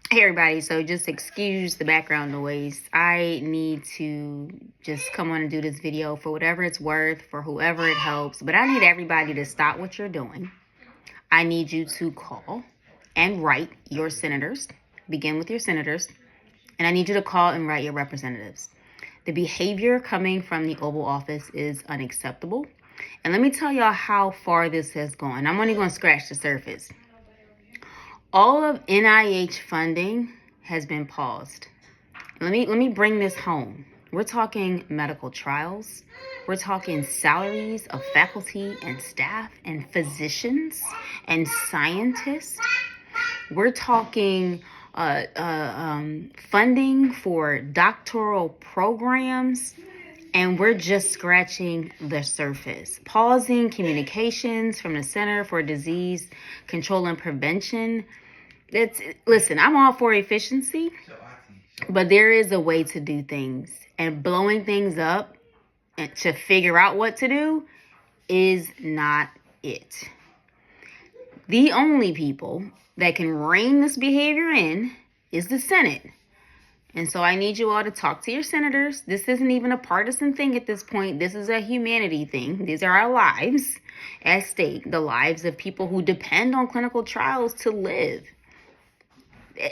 Hey everybody, so just excuse the background noise. I need to just come on and do this video for whatever it's worth, for whoever it helps, but I need everybody to stop what you're doing. I need you to call and write your senators, begin with your senators, and I need you to call and write your representatives. The behavior coming from the Oval Office is unacceptable. And let me tell y'all how far this has gone. I'm only going to scratch the surface. All of NIH funding has been paused. Let me bring this home. We're talking medical trials. We're talking salaries of faculty and staff and physicians and scientists. We're talking funding for doctoral programs. And we're just scratching the surface. Pausing communications from the Center for Disease Control and Prevention. Listen, I'm all for efficiency, but there is a way to do things. And blowing things up and to figure out what to do is not it. The only people that can rein this behavior in is the Senate. And so I need you all to talk to your senators. This isn't even a partisan thing at this point. This is a humanity thing. These are our lives at stake, the lives of people who depend on clinical trials to live.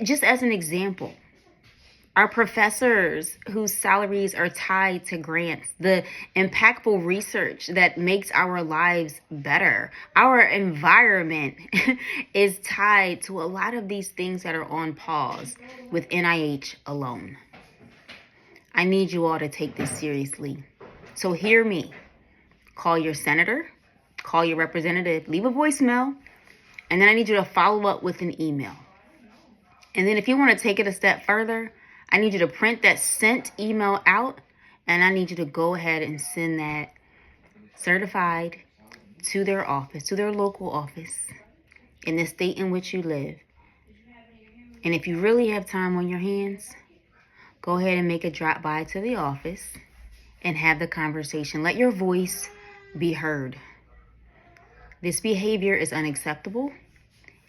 Just as an example, our professors whose salaries are tied to grants, the impactful research that makes our lives better. Our environment is tied to a lot of these things that are on pause with NIH alone. I need you all to take this seriously. So hear me. Call your senator, call your representative, leave a voicemail, and then I need you to follow up with an email. And then if you want to take it a step further, I need you to print that sent email out, and I need you to go ahead and send that certified to their office, to their local office in the state in which you live. And if you really have time on your hands, go ahead and make a drop by to the office and have the conversation. Let your voice be heard. This behavior is unacceptable,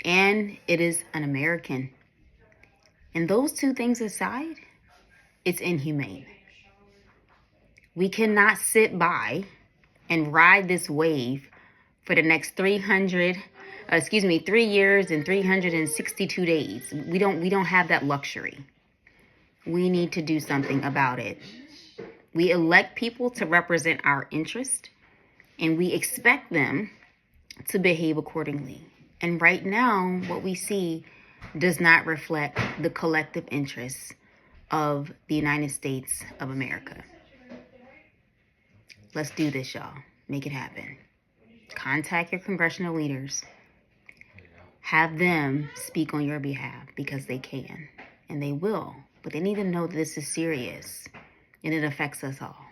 and it is un-American. And those two things aside, it's inhumane. We cannot sit by and ride this wave for the next 3 years and 362 days. We don't have that luxury. We need to do something about it. We elect people to represent our interest, and we expect them to behave accordingly. And right now, what we see does not reflect the collective interests of the United States of America. Let's do this, y'all. Make it happen. Contact your congressional leaders. Have them speak on your behalf because they can and they will. But they need to know that this is serious and it affects us all.